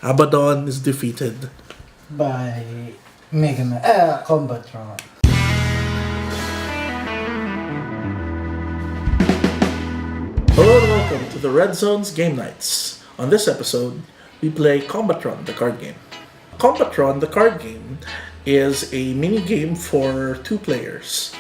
Abaddon is defeated by Combatron. Hello and welcome to the Red Zone's Game Nights. On this episode, we play Combatron, the card game. Combatron, the card game, is a mini game for 2 players.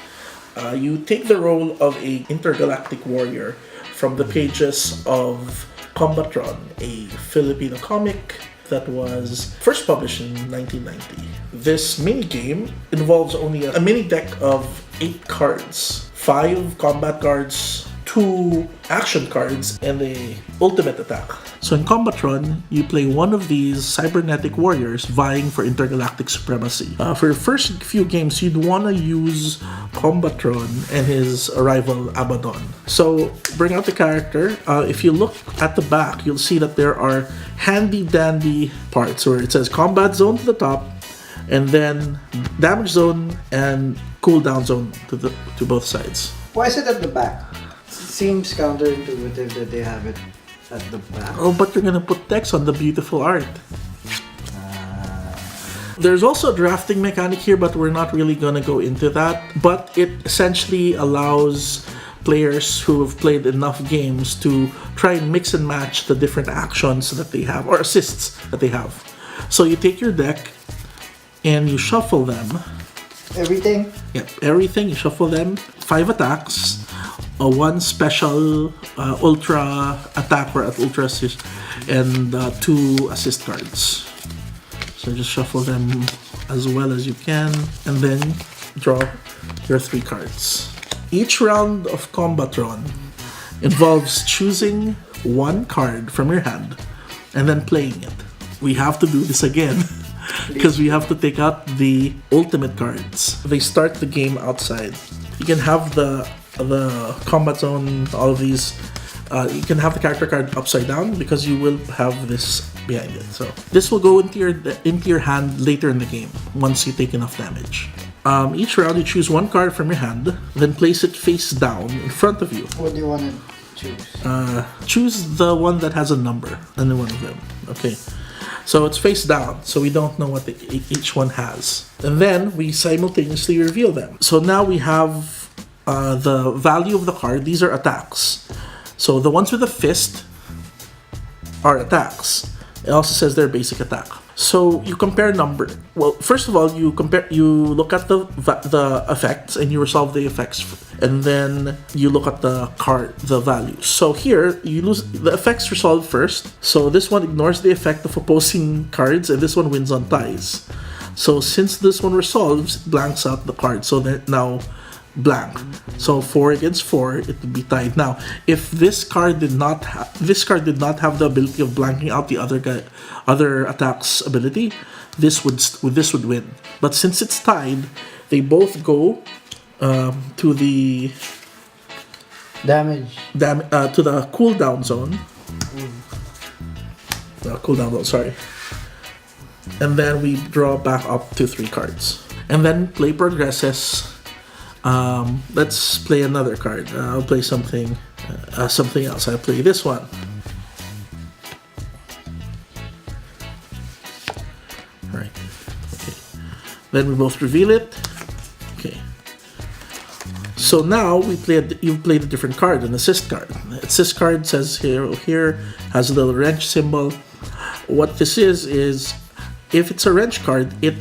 You take the role of a intergalactic warrior from the pages of Combatron, a Filipino comic that was first published in 1990. This mini game involves only a mini deck of 8 cards, 5 combat cards, 2 action cards, and a ultimate attack. So in Combatron, you play one of these cybernetic warriors vying for intergalactic supremacy. For the first few games, you'd want to use Combatron and his rival Abaddon. So bring out the character. If you look at the back, you'll see that there are handy-dandy parts where it says Combat Zone to the top, and then Damage Zone and Cooldown Zone to both sides. Why is it at the back? Seems counterintuitive that they have it at the back. Oh, but you're gonna put text on the beautiful art. There's also a drafting mechanic here, but we're not really gonna go into that. But it essentially allows players who have played enough games to try and mix and match the different actions that they have, or assists that they have. So you take your deck and you shuffle them. Everything? Yep, everything. You shuffle them. 5 attacks. 1 special ultra attack or ultra assist, and 2 assist cards. So just shuffle them as well as you can, and then draw your 3 cards. Each round of Combatron involves choosing 1 card from your hand and then playing it. We have to do this again because we have to take out the ultimate cards. They start the game outside. You can have the combat zone, all of these. You can have the character card upside down because you will have this behind it. So this will go into your hand later in the game once you take enough damage. Each round you choose 1 card from your hand, then place it face down in front of you. What do you want to choose? Choose the one that has a number, any one of them. Okay. So it's face down, so we don't know what each one has. And then we simultaneously reveal them. So now we have the value of the card. These are attacks. So the ones with a fist are attacks. It also says their basic attack. So you compare number. Well, first of all, you look at the effects and you resolve the effects, and then you look at the values. So here you lose the effects resolved first. So this one ignores the effect of opposing cards, and this one wins on ties. So since this one resolves, it blanks out the card. So that now blank. So 4 against 4, it would be tied. Now, if this card did not have the ability of blanking out the other attack's ability, this would win. But since it's tied, they both go to the to the cooldown zone. Cooldown zone, sorry. And then we draw back up to 3 cards. And then play progresses. Let's play another card. I'll play something else. I'll play this one. Alright. Okay. Then we both reveal it. Okay. So now you've played a different card, an assist card. The assist card says here has a little wrench symbol. What this is if it's a wrench card, it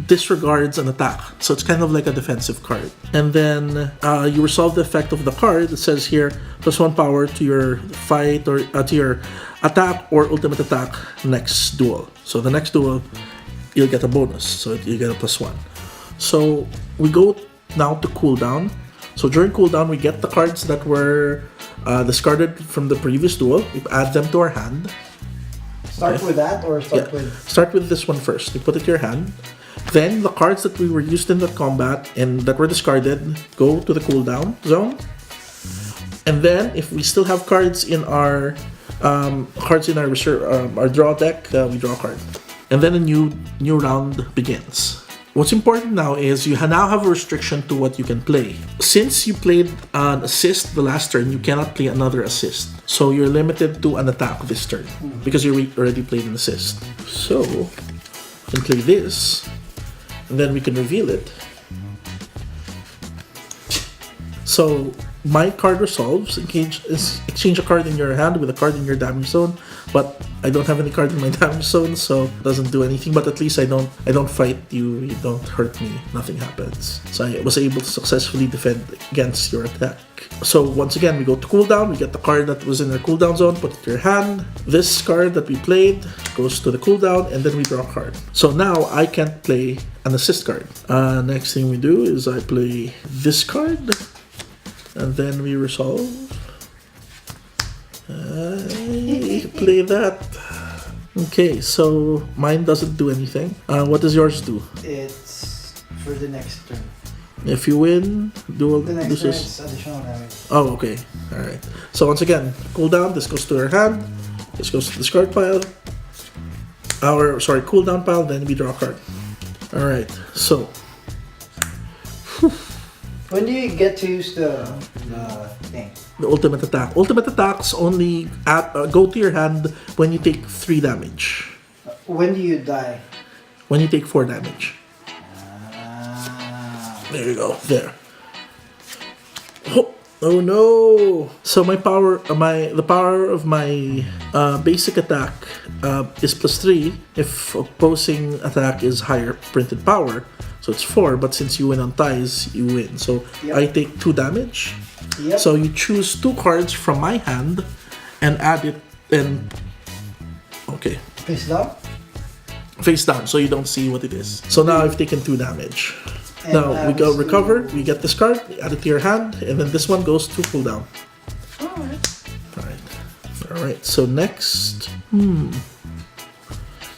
disregards an attack, so it's kind of like a defensive card. And then you resolve the effect of the card. It says here +1 power to your fight or to your attack or ultimate attack next duel. So the next duel you'll get a bonus, so you get a +1. So we go now to cooldown. So during cooldown we get the cards that were discarded from the previous duel. We add them to our hand. Start with that or start with this one first. You put it to your hand. Then the cards that we were used in the combat and that were discarded go to the cooldown zone. And then if we still have cards in our reserve, our draw deck, we draw a card. And then a new round begins. What's important now is you now have a restriction to what you can play. Since you played an assist the last turn, you cannot play another assist. So you're limited to an attack this turn because you already played an assist. So you can play this, and then we can reveal it. So my card resolves. Exchange a card in your hand with a card in your damage zone, but I don't have any card in my damage zone, so it doesn't do anything. But at least I don't fight you. You don't hurt me. Nothing happens. So I was able to successfully defend against your attack. So once again, we go to cooldown. We get the card that was in our cooldown zone. Put it in your hand. This card that we played goes to the cooldown, and then we draw a card. So now I can't play an assist card. Next thing we do is I play this card. And then we resolve. Play that. Okay, so mine doesn't do anything. What does yours do? It's for the next turn. If you win, The next turn is additional damage. Oh, okay. Alright. So once again, cooldown. This goes to our hand. This goes to the discard pile. Cooldown pile, then we draw a card. Alright, so. When do you get to use the thing? The ultimate attack. Ultimate attacks only go to your hand when you take 3 damage. When do you die? When you take 4 damage. There you go. There. Oh no! So the power of my basic attack is +3 if opposing attack is higher printed power. So it's 4, but since you win on ties, you win. So I take 2 damage. Yep. So you choose 2 cards from my hand and add it and okay. Face down? Face down, so you don't see what it is. So now I've taken 2 damage. And now we go recover, we get this card, add it to your hand, and then this one goes to cooldown. Alright, so next,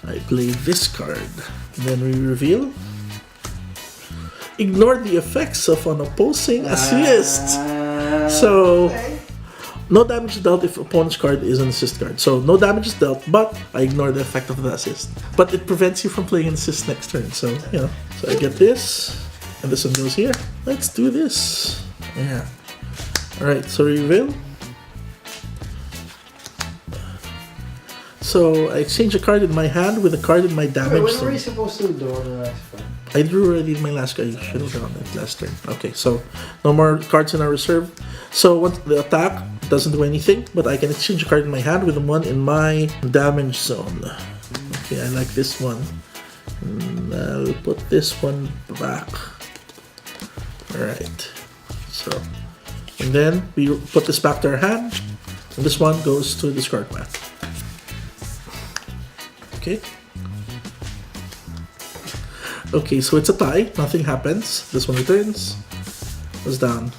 I play this card. Then we reveal. Ignore the effects of an opposing assist. So, no damage dealt if opponent's card is an assist card. So, no damage is dealt, but I ignore the effect of the assist. But it prevents you from playing an assist next turn. So, you know. So, I get this, and this one goes here. Let's do this. Yeah. Alright, so reveal. So, I exchange a card in my hand with a card in my damage When zone. were you supposed to draw the last card? I drew already my last guy. You should have drawn it last turn. Okay, so no more cards in our reserve. So once the attack doesn't do anything, but I can exchange a card in my hand with the one in my damage zone. Okay, I like this one. And I'll put this one back. Alright. So, and then we put this back to our hand. And this one goes to the discard pile. Okay. Okay, so it's a tie. Nothing happens. This one returns. Goes down.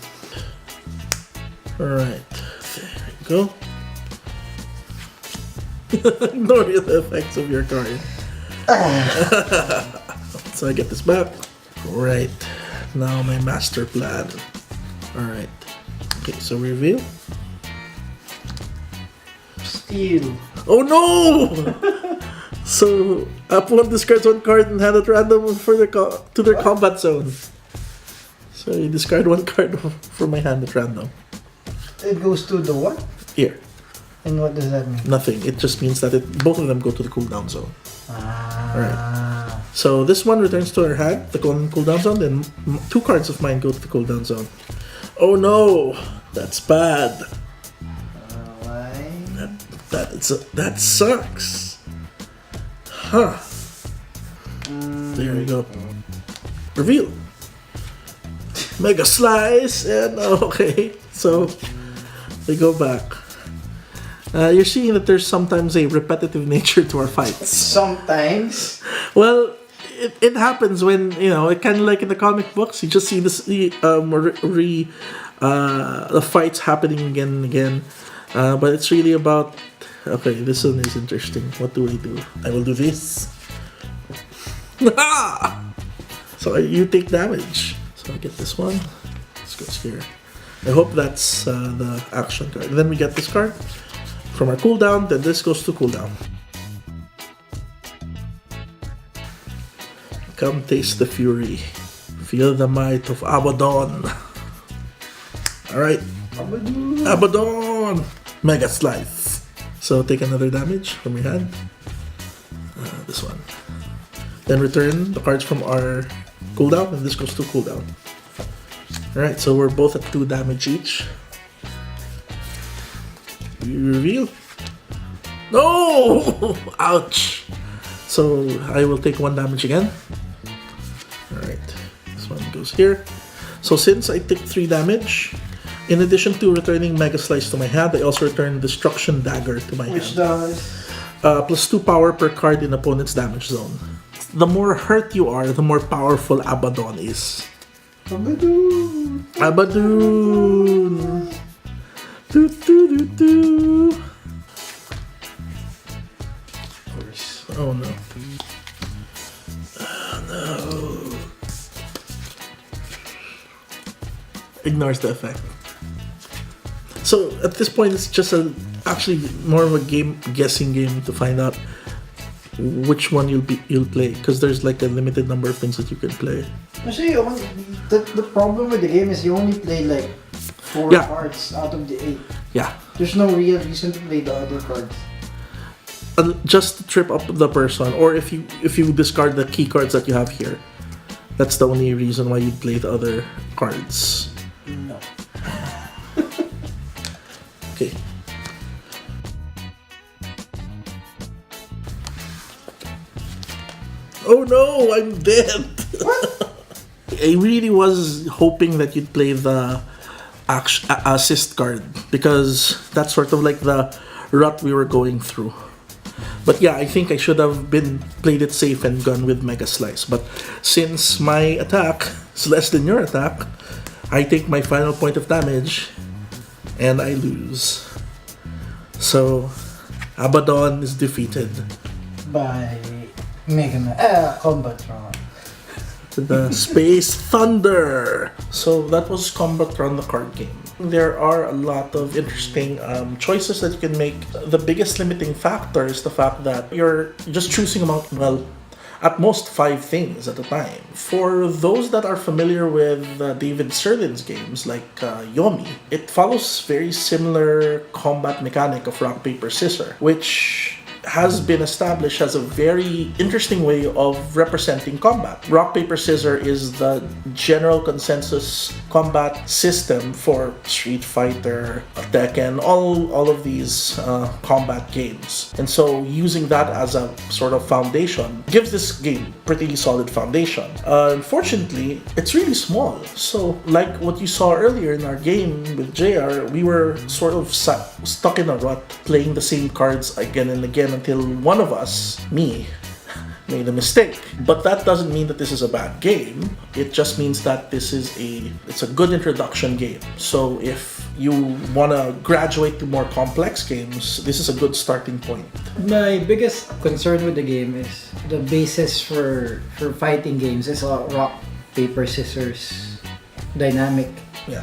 Alright. There you go. Ignore the effects of your card. So I get this back. Right. Now my master plan. Alright. Okay, so reveal. Steal. Oh no! So, opponent discards 1 card and hand it random for to their combat zone. So, you discard 1 card from my hand at random. It goes to the what? Here. And what does that mean? Nothing. It just means that both of them go to the cooldown zone. Alright. So, this one returns to our hand, the cooldown zone, then 2 cards of mine go to the cooldown zone. Oh no! That's bad. Why? That sucks. Huh. There you go. Reveal. Mega slice and okay. So we go back. You're seeing that there's sometimes a repetitive nature to our fights. Sometimes. Well, it happens when it kind of like in the comic books. You just see the fights happening again and again. But it's really about. Okay, this one is interesting. What do I do? I will do this. So you take damage. So I get this one. This goes here. I hope that's the action card. And then we get this card from our cooldown. Then this goes to cooldown. Come taste the fury. Feel the might of Abaddon. Alright. Abaddon! Mega Slice. So take another damage from your hand. This one. Then return the cards from our cooldown, and this goes to cooldown. Alright, so we're both at 2 damage each. You reveal? No! Ouch! So I will take 1 damage again. Alright, this one goes here. So since I took 3 damage, in addition to returning Mega Slice to my hand, I also return Destruction Dagger to my Which hand. does? Plus 2 power per card in opponent's damage zone. The more hurt you are, the more powerful Abaddon is. Combatron. Abaddon! Do, do, do, do. Of course. Oh no. Oh no. Ignores the effect. So at this point, it's just actually more of a guessing game to find out which one you'll play, because there's like a limited number of things that you can play. Actually, the problem with the game is you only play like 4 Yeah. cards out of the 8. Yeah, There's no real reason to play the other cards. just to trip up the person, or if you discard the key cards that you have here, that's the only reason why you play the other cards. No. Okay. Oh no, I'm dead. I really was hoping that you'd play the assist card, because that's sort of like the rut we were going through. But yeah, I think I should have played it safe and gone with Mega Slice. But since my attack is less than your attack, I take my final point of damage and I lose. So Abaddon is defeated. By Combatron. The Space Thunder. So that was Combatron, the card game. There are a lot of interesting choices that you can make. The biggest limiting factor is the fact that you're just choosing among, well, at most 5 things at a time. For those that are familiar with David Sirlin's games like Yomi, it follows very similar combat mechanic of rock, paper, scissors, which has been established as a very interesting way of representing combat. Rock, paper, scissors is the general consensus combat system for Street Fighter, Tekken, all of these combat games. And so using that as a sort of foundation gives this game pretty solid foundation. Unfortunately, it's really small. So like what you saw earlier in our game with JR, we were sort of stuck in a rut playing the same cards again and again until one of us, me, made a mistake. But that doesn't mean that this is a bad game. It just means that it's a good introduction game. So if you want to graduate to more complex games, this is a good starting point. My biggest concern with the game is the basis for fighting games is a rock, paper, scissors dynamic. Yeah.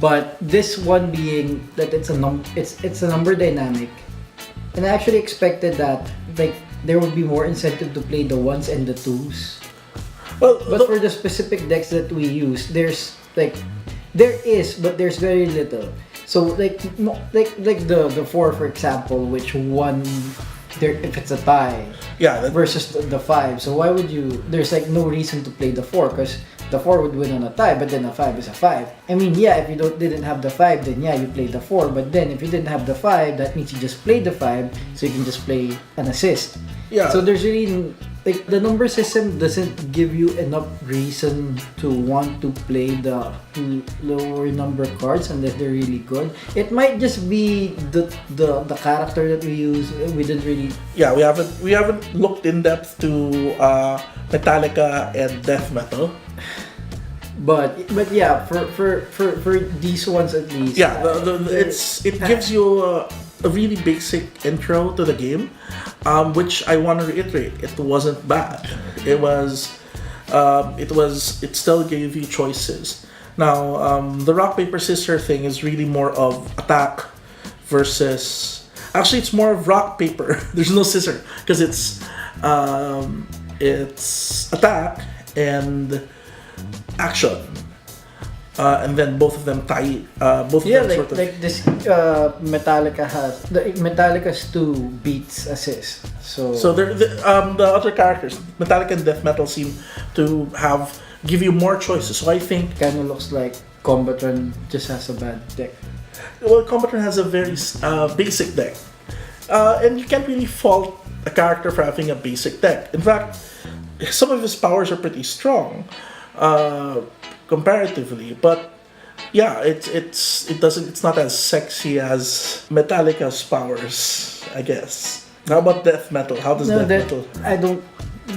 But this one being that it's a number dynamic, and I actually expected that like there would be more incentive to play the 1s and the 2s. Well, But for the specific decks that we use, there is, but there's very little. So like the 4, for example, which won there if it's a tie. yeah, Versus the 5. So why would you? There's like no reason to play the 4 because the 4 would win on a tie, but then a 5 is a 5. I mean, yeah, if you didn't have the 5, then yeah, you play the 4. But then if you didn't have the 5, that means you just played the 5, so you can just play an assist. yeah. So there's really like the number system doesn't give you enough reason to want to play the lower number cards unless they're really good. It might just be the character that we use. We didn't really. Yeah, we haven't looked in depth to Metallica and death metal. But yeah, for these ones at least. Yeah, it gives you a really basic intro to the game, which I want to reiterate. It wasn't bad. It still gave you choices. Now, the rock paper scissors thing is really more of attack versus. Actually, it's more of rock paper. There's no scissor because it's it's attack and action, and then both of them tie. Both Yeah, of them like sort of. like this Metallica's 2 beats assist. So the other characters, Metallica and Death Metal, seem to give you more choices. So I think, kind of looks like Combatron just has a bad deck. well, Combatron has a very basic deck, and you can't really fault a character for having a basic deck. In fact, some of his powers are pretty strong, comparatively, but yeah, it's not as sexy as Metallica's powers, I guess. How about Death Metal? How does No, Death that Metal? I don't.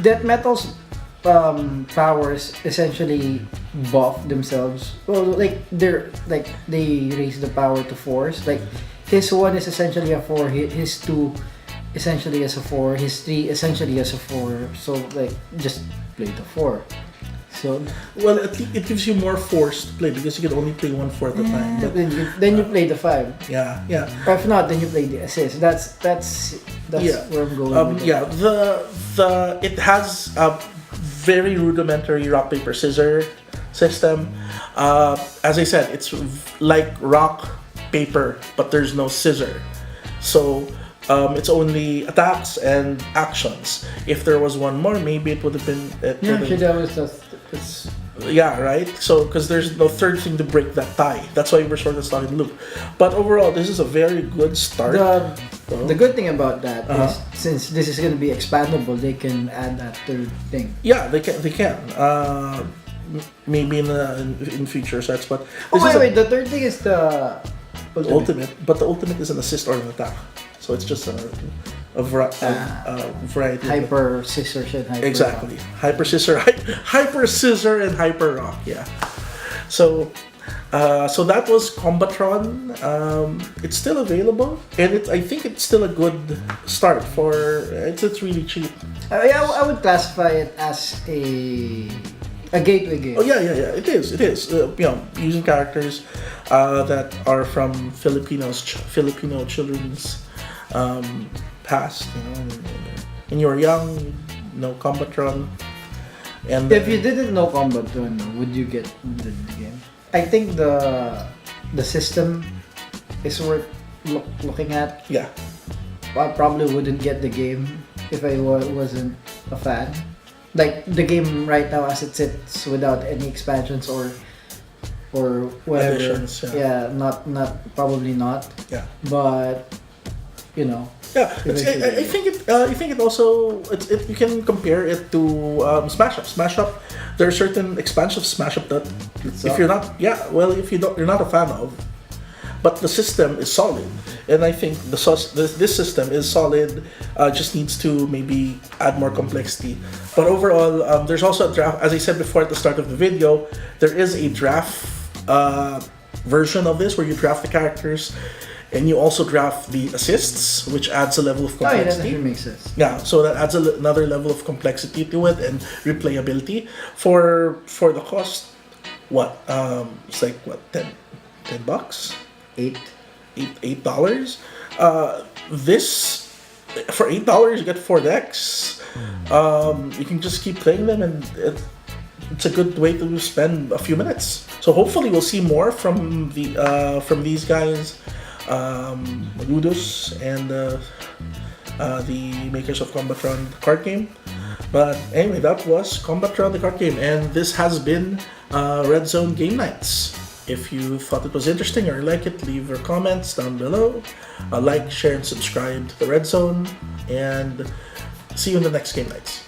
Death Metal's powers essentially buff themselves. Well, like they raise the power to 4s. Like his 1 is essentially a 4. His 2 essentially as a 4. His 3 essentially as a 4. So like just play the 4. So Well, it gives you more force to play because you can only play 1/4 at a time. But then you play the 5. yeah. Or if not, then you play the assist. That's Yeah. where I'm going. With Yeah, it has a very rudimentary rock paper scissor system. As I said, it's like rock paper, but there's no scissor. So it's only attacks and actions. If there was one more, maybe it would have been. Yeah, actually, that was it's Yeah, right. So because there's no third thing to break that tie, that's why we're sort of stuck in the loop. But overall, this is a very good start. the good thing about that Uh-huh. is since this is going to be expandable, they can add that third thing. Yeah, they can. They can. Maybe in future sets, but Oh this is wait, the third thing is the ultimate. But the ultimate is an assist or an attack, so it's just a variety. hyper scissor and hyper Exactly. Hyper scissor, hyper scissor, and hyper rock. Yeah. So that was Combatron. It's still available, and I think it's still a good start for. It's really cheap. Yeah, I would classify it as a gateway game. Oh yeah. It is. Using characters that are from Filipino children's past. When you were young, Combatron, and If you didn't know Combatron, would you get the game? I think the system is worth looking at. yeah, I probably wouldn't get the game if I wasn't a fan. Like the game right now as it sits without any expansions or whatever. Additions, Yeah, not probably not. yeah. But Yeah, Eventually. I think it also you can compare it to Smash Up. Smash Up, there are certain expansions of Smash Up that if you're not you're not a fan of, but the system is solid, and I think this system is solid. Just needs to maybe add more complexity. But overall, there's also a draft. As I said before at the start of the video, there is a draft version of this where you draft the characters. And you also draft the assists, which adds a level of that complexity. actually makes sense. Yeah, so that adds another level of complexity to it and replayability. For the cost, it's like $10 $8. $8. This for $8 you get 4 decks. You can just keep playing them, and it's a good way to spend a few minutes. So hopefully we'll see more from these guys. Ludus and the makers of Combatron the card game. But anyway, that was Combatron the card game, and this has been Red Zone Game Nights. If you thought it was interesting or like it, leave your comments down below. Like, share, and subscribe to the Red Zone, and see you in the next Game Nights.